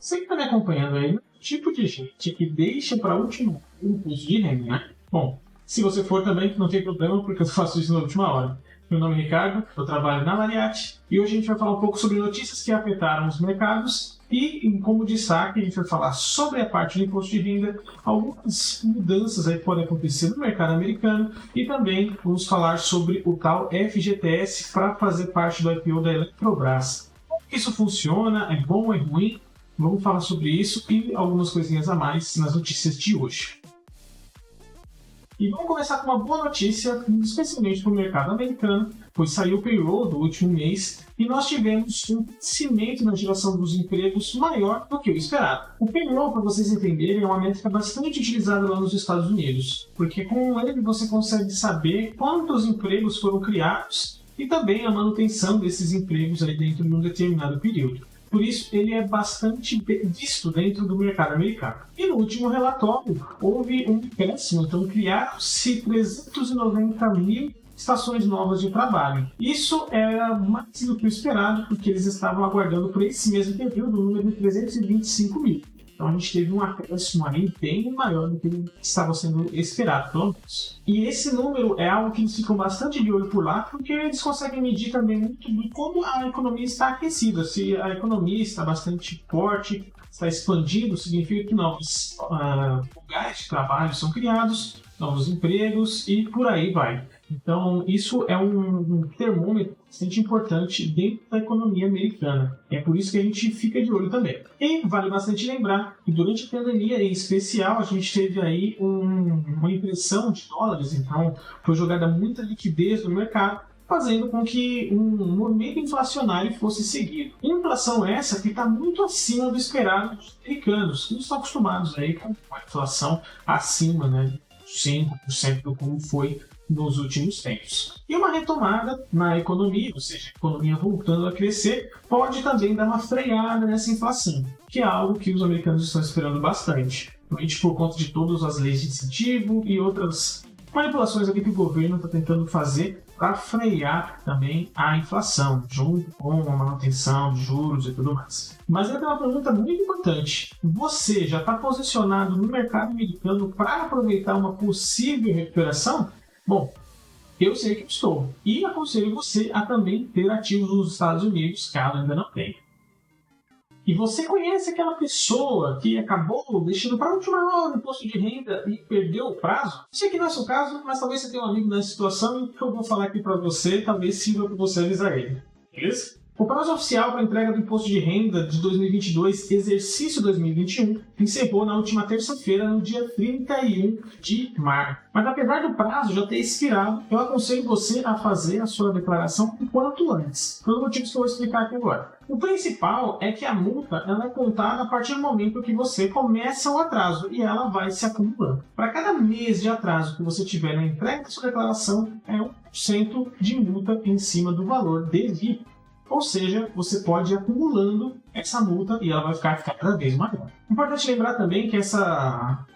Você que está me acompanhando aí, tipo de gente que deixa para último o imposto de renda, né? Bom, se você for também, não tem problema, porque eu faço isso na última hora. Meu nome é Ricardo, eu trabalho na Lariat e hoje a gente vai falar um pouco sobre notícias que afetaram os mercados e, como destaque, a gente vai falar sobre a parte do imposto de renda, algumas mudanças aí que podem acontecer no mercado americano e também vamos falar sobre o tal FGTS para fazer parte do IPO da Eletrobras. Como que isso funciona? É bom ou é ruim? Vamos falar sobre isso e algumas coisinhas a mais nas notícias de hoje. E vamos começar com uma boa notícia, especialmente para o mercado americano, pois saiu o payroll do último mês e nós tivemos um crescimento na geração dos empregos maior do que o esperado. O payroll, para vocês entenderem, é uma métrica bastante utilizada lá nos Estados Unidos, porque com ele você consegue saber quantos empregos foram criados e também a manutenção desses empregos aí dentro de um determinado período. Por isso, ele é bastante visto dentro do mercado americano. E no último relatório, houve um decréscimo, então criaram-se 390 mil estações novas de trabalho. Isso era mais do que o esperado, porque eles estavam aguardando por esse mesmo período o número de 325 mil. Então a gente teve um acréscimo aí bem maior do que estava sendo esperado, pelo menos. E esse número é algo que eles ficam bastante de olho por lá, porque eles conseguem medir também muito de como a economia está aquecida. Se a economia está bastante forte, está expandindo, significa que novos lugares de trabalho são criados, novos empregos e por aí vai. Então, isso é um termômetro bastante importante dentro da economia americana. É por isso que a gente fica de olho também. E vale bastante lembrar que durante a pandemia, em especial, a gente teve aí uma impressão de dólares, então foi jogada muita liquidez no mercado, fazendo com que um movimento inflacionário fosse seguido. Inflação essa que está muito acima do esperado dos americanos, que não estão acostumados aí com a inflação acima, né, de 5% do como foi nos últimos tempos. E uma retomada na economia, ou seja, a economia voltando a crescer, pode também dar uma freada nessa inflação, que é algo que os americanos estão esperando bastante, principalmente por conta de todas as leis de incentivo e outras manipulações aqui que o governo está tentando fazer para frear também a inflação, junto com a manutenção de juros e tudo mais. Mas eu tenho uma pergunta muito importante. Você já está posicionado no mercado americano para aproveitar uma possível recuperação? Bom, eu sei que estou. E aconselho você a também ter ativos nos Estados Unidos, caso ainda não tenha. E você conhece aquela pessoa que acabou deixando para a última hora o imposto de renda e perdeu o prazo? Sei que não é o seu caso, mas talvez você tenha um amigo nessa situação e eu vou falar aqui para você, talvez sirva para você avisar ele. Beleza? O prazo oficial para a entrega do imposto de renda de 2022, exercício 2021, encerrou na última terça-feira, no dia 31 de março. Mas apesar do prazo já ter expirado, eu aconselho você a fazer a sua declaração o quanto antes, pelos motivos que eu vou explicar aqui agora. O principal é que a multa ela é contada a partir do momento que você começa o atraso e ela vai se acumulando. Para cada mês de atraso que você tiver na entrega da sua declaração, é 1% de multa em cima do valor devido. Ou seja, você pode ir acumulando essa multa e ela vai ficar cada vez maior. Importante lembrar também que essa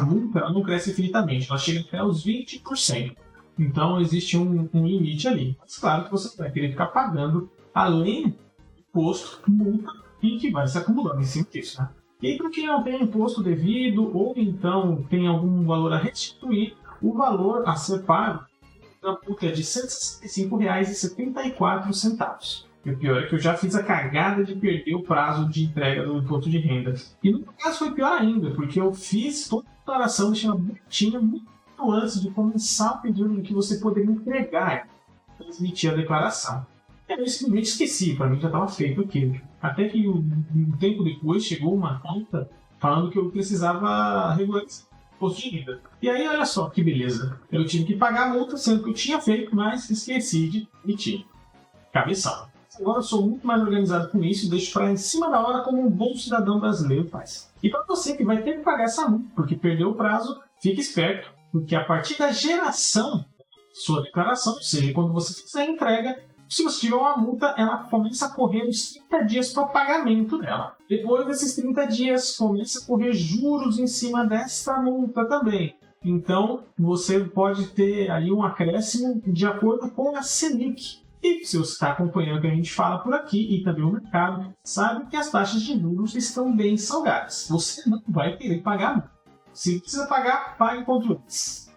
multa ela não cresce infinitamente, ela chega até os 20%. Então existe um limite ali. Mas claro que você vai querer ficar pagando além do imposto, multa, e que vai se acumulando em cima disso, né? E para quem não tem imposto devido ou então tem algum valor a restituir, o valor a ser pago da multa é de R$ 165,74. E o pior é que eu já fiz a cagada de perder o prazo de entrega do imposto de renda. E no caso foi pior ainda, porque eu fiz toda a declaração, deixei ela bonitinha muito antes de começar o período que você poderia entregar, transmitir a declaração. Eu simplesmente esqueci, para mim já estava feito aquilo. Até que um tempo depois chegou uma conta falando que eu precisava regularizar o imposto de renda. E aí olha só que beleza, eu tive que pagar a multa, sendo que eu tinha feito, mas esqueci de emitir. Cabeção. Agora eu sou muito mais organizado com isso e deixo para em cima da hora como um bom cidadão brasileiro faz. E para você que vai ter que pagar essa multa porque perdeu o prazo, fique esperto, porque a partir da geração da sua declaração, ou seja, quando você fizer a entrega, se você tiver uma multa, ela começa a correr os 30 dias para o pagamento dela. Depois desses 30 dias, começa a correr juros em cima dessa multa também. Então, você pode ter aí um acréscimo de acordo com a Selic. E se você está acompanhando o que a gente fala por aqui e também o mercado, sabe que as taxas de juros estão bem salgadas. Você não vai querer pagar muito. Se precisa pagar, pague quanto antes.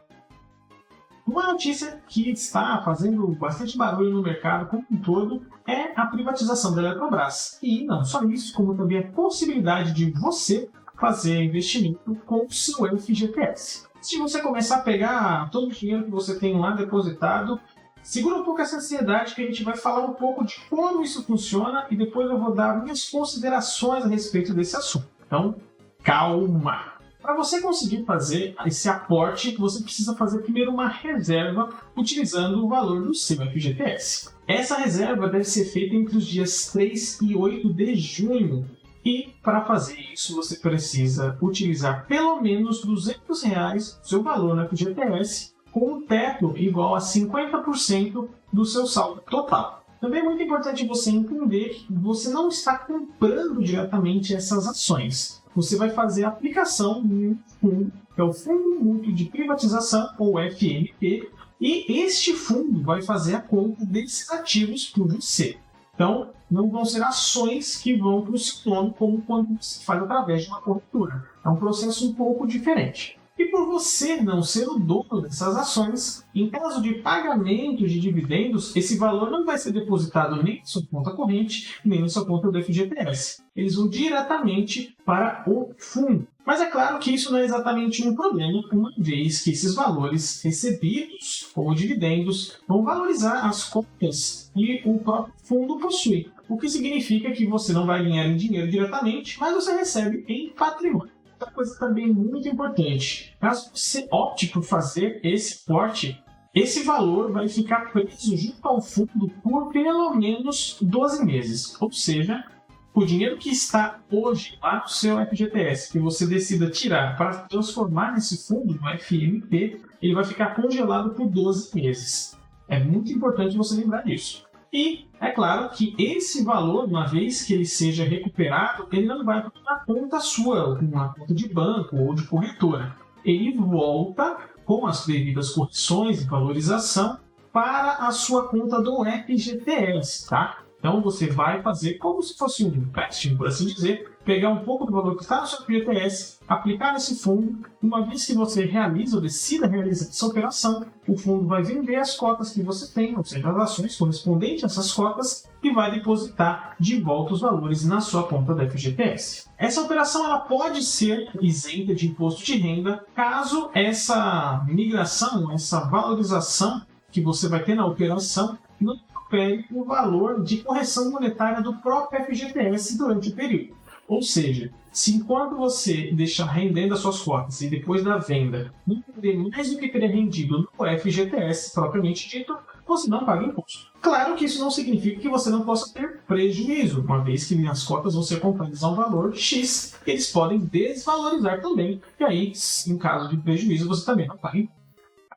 Uma notícia que está fazendo bastante barulho no mercado como um todo é a privatização da Eletrobras. E não só isso, como também a possibilidade de você fazer investimento com o seu FGTS. Se você começar a pegar todo o dinheiro que você tem lá depositado, segura um pouco essa ansiedade que a gente vai falar um pouco de como isso funciona e depois eu vou dar minhas considerações a respeito desse assunto. Então, calma! Para você conseguir fazer esse aporte, você precisa fazer primeiro uma reserva utilizando o valor do seu FGTS. Essa reserva deve ser feita entre os dias 3 e 8 de junho. E para fazer isso, você precisa utilizar pelo menos R$200 do seu valor no FGTS, com um teto igual a 50% do seu saldo total. Também é muito importante você entender que você não está comprando diretamente essas ações. Você vai fazer a aplicação em um fundo, que é o Fundo Mútuo de Privatização, ou FMP, e este fundo vai fazer a compra desses ativos por você. Então, não vão ser ações que vão para o seu nome como quando você faz através de uma corretora. É um processo um pouco diferente. E por você não ser o dono dessas ações, em caso de pagamento de dividendos, esse valor não vai ser depositado nem na sua conta corrente, nem na sua conta do FGTS. Eles vão diretamente para o fundo. Mas é claro que isso não é exatamente um problema, uma vez que esses valores recebidos como dividendos vão valorizar as contas que o próprio fundo possui. O que significa que você não vai ganhar em dinheiro diretamente, mas você recebe em patrimônio. Outra coisa também muito importante, caso você opte por fazer esse aporte, esse valor vai ficar preso junto ao fundo por pelo menos 12 meses. Ou seja, o dinheiro que está hoje lá no seu FGTS, que você decida tirar para transformar nesse fundo no FMP, ele vai ficar congelado por 12 meses. É muito importante você lembrar disso. E é claro que esse valor, uma vez que ele seja recuperado, ele não vai para uma conta sua, uma conta de banco ou de corretora. Ele volta com as devidas correções e valorização para a sua conta do FGTS, tá? Então você vai fazer como se fosse um empréstimo, por assim dizer, pegar um pouco do valor que está no seu FGTS, aplicar nesse fundo. Uma vez que você realiza ou decida realizar essa operação, o fundo vai vender as cotas que você tem, ou seja, as ações correspondentes a essas cotas, e vai depositar de volta os valores na sua conta da FGTS. Essa operação ela pode ser isenta de imposto de renda caso essa migração, essa valorização que você vai ter na operação não supere o valor de correção monetária do próprio FGTS durante o período. Ou seja, se enquanto você deixar rendendo as suas cotas e depois da venda não render mais do que teria rendido no FGTS propriamente dito, você não paga imposto. Claro que isso não significa que você não possa ter prejuízo, uma vez que as cotas vão ser compradas a um valor X, eles podem desvalorizar também, e aí, em caso de prejuízo, você também não paga imposto.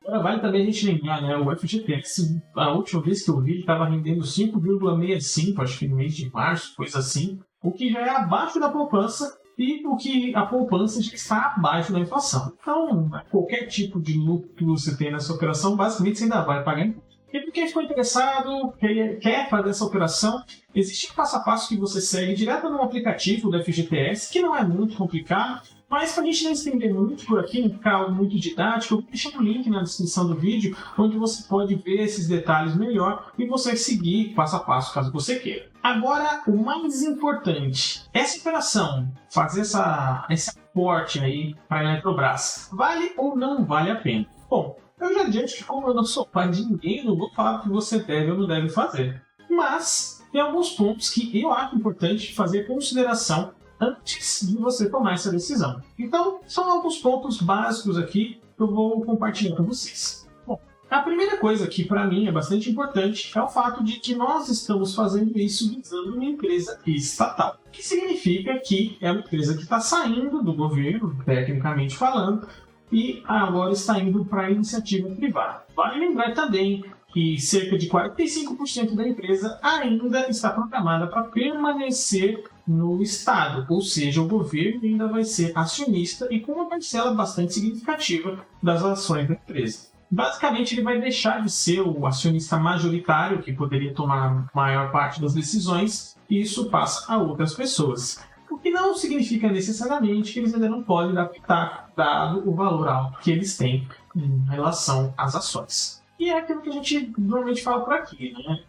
Agora vale também a gente lembrar, né, o FGTS, a última vez que eu vi, ele estava rendendo 5,65, acho que no mês de março, coisa assim, o que já é abaixo da poupança e o que a poupança já está abaixo da inflação. Então, qualquer tipo de lucro que você tem nessa operação, basicamente você ainda vai pagar imposto. E para quem ficou interessado, quer fazer essa operação, existe um passo a passo que você segue direto no aplicativo do FGTS, que não é muito complicado, mas para a gente não estender muito por aqui, não ficar algo muito didático, eu vou deixar um link na descrição do vídeo, onde você pode ver esses detalhes melhor e você seguir passo a passo, caso você queira. Agora, o mais importante, essa operação, fazer esse aporte aí para a Eletrobras, vale ou não vale a pena? Bom, eu já adianto que como eu não sou pai de ninguém, não vou falar o que você deve ou não deve fazer. Mas tem alguns pontos que eu acho importante fazer consideração antes de você tomar essa decisão. Então, são alguns pontos básicos aqui que eu vou compartilhar com vocês. Bom, a primeira coisa que para mim é bastante importante é o fato de que nós estamos fazendo isso visando uma empresa estatal. O que significa que é uma empresa que está saindo do governo, tecnicamente falando, e agora está indo para a iniciativa privada. Vale lembrar também que cerca de 45% da empresa ainda está programada para permanecer no Estado, ou seja, o governo ainda vai ser acionista e com uma parcela bastante significativa das ações da empresa. Basicamente, ele vai deixar de ser o acionista majoritário, que poderia tomar a maior parte das decisões, e isso passa a outras pessoas. O que não significa necessariamente que eles ainda não podem dar pitaco, dado o valor alto que eles têm em relação às ações. E é aquilo que a gente normalmente fala por aqui, né?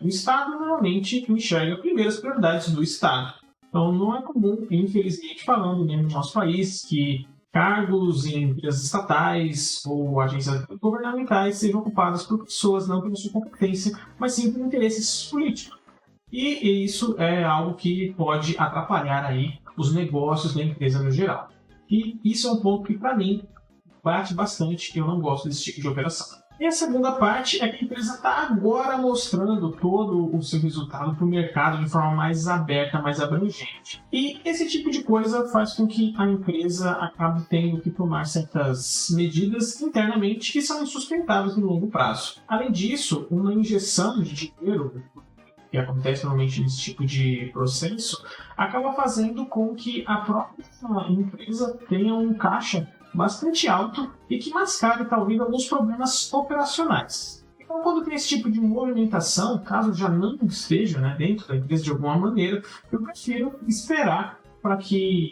O Estado normalmente enxerga primeiro as prioridades do Estado. Então não é comum, infelizmente falando, né, no nosso país, que cargos em empresas estatais ou agências governamentais sejam ocupados por pessoas não pela sua competência, mas sim por interesses políticos. E isso é algo que pode atrapalhar aí os negócios da empresa no geral. E isso é um ponto que, para mim, bate bastante, que eu não gosto desse tipo de operação. E a segunda parte é que a empresa está agora mostrando todo o seu resultado para o mercado de forma mais aberta, mais abrangente. E esse tipo de coisa faz com que a empresa acabe tendo que tomar certas medidas internamente que são insustentáveis no longo prazo. Além disso, uma injeção de dinheiro, que acontece normalmente nesse tipo de processo, acaba fazendo com que a própria empresa tenha um caixa bastante alto e que mascare talvez alguns problemas operacionais. Então, quando tem esse tipo de movimentação, caso já não esteja, né, dentro da empresa de alguma maneira, eu prefiro esperar para que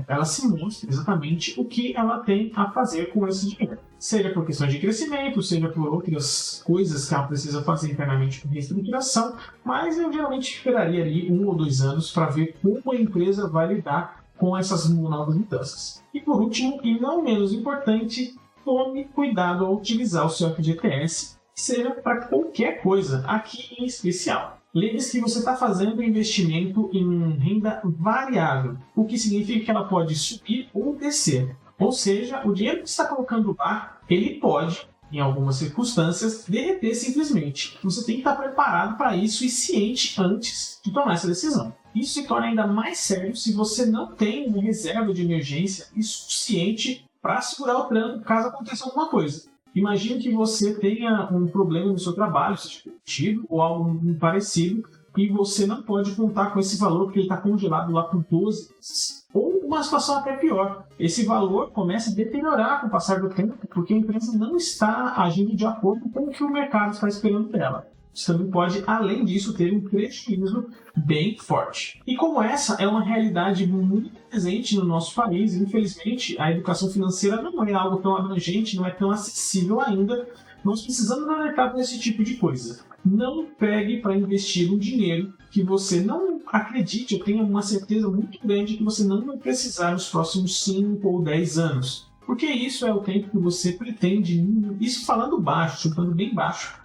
ela se mostre exatamente o que ela tem a fazer com esse dinheiro. Seja por questão de crescimento, seja por outras coisas que ela precisa fazer internamente com reestruturação, mas eu geralmente esperaria ali 1 ou 2 anos para ver como a empresa vai lidar com essas novas mudanças. E por último, e não menos importante, tome cuidado ao utilizar o seu FGTS, seja para qualquer coisa, aqui em especial. Lembre-se que você está fazendo um investimento em renda variável, o que significa que ela pode subir ou descer. Ou seja, o dinheiro que você está colocando lá, ele pode, em algumas circunstâncias, derreter simplesmente. Você tem que estar preparado para isso e ciente antes de tomar essa decisão. Isso se torna ainda mais sério se você não tem uma reserva de emergência suficiente para segurar o tranco caso aconteça alguma coisa. Imagine que você tenha um problema no seu trabalho, seja demitido ou algo parecido, e você não pode contar com esse valor porque ele está congelado lá por 12 meses. Ou uma situação até pior, esse valor começa a deteriorar com o passar do tempo porque a empresa não está agindo de acordo com o que o mercado está esperando dela. Você também pode, além disso, ter um prejuízo bem forte. E como essa é uma realidade muito presente no nosso país, infelizmente, a educação financeira não é algo tão abrangente, não é tão acessível ainda, nós precisamos alertar nesse tipo de coisa. Não pegue para investir um dinheiro que você não acredite, eu tenho uma certeza muito grande que você não vai precisar nos próximos 5 ou 10 anos. Porque isso é o tempo que você pretende, isso falando baixo, chutando bem baixo,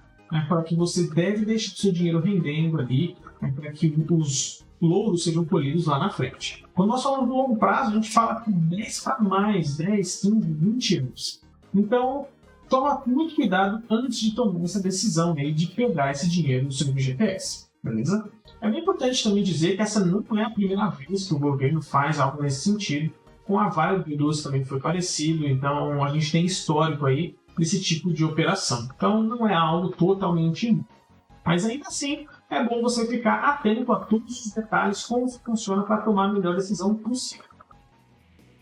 para que você deve deixar o seu dinheiro rendendo ali, para que os louros sejam colhidos lá na frente. Quando nós falamos do longo prazo, a gente fala com 10 para mais, 10, 15, 20 anos. Então, toma muito cuidado antes de tomar essa decisão aí de pegar esse dinheiro no seu FGTS, beleza? É bem importante também dizer que essa não é a primeira vez que o governo faz algo nesse sentido. Com a Vale do Idoso também foi parecido, então a gente tem histórico aí desse tipo de operação. Então não é algo totalmente inútil. Mas ainda assim, é bom você ficar atento a todos os detalhes, como funciona para tomar a melhor decisão possível.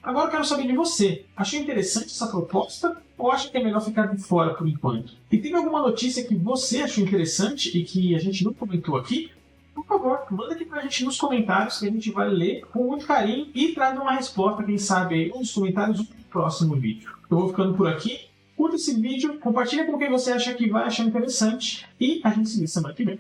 Agora eu quero saber de você. Achou interessante essa proposta ou acha que é melhor ficar de fora por enquanto? E teve alguma notícia que você achou interessante e que a gente não comentou aqui? Por favor, manda aqui pra gente nos comentários que a gente vai ler com muito carinho e traz uma resposta, quem sabe, aí nos comentários do próximo vídeo. Eu vou ficando por aqui. Curta esse vídeo, compartilha com quem você acha que vai achar interessante e a gente se vê semana que vem.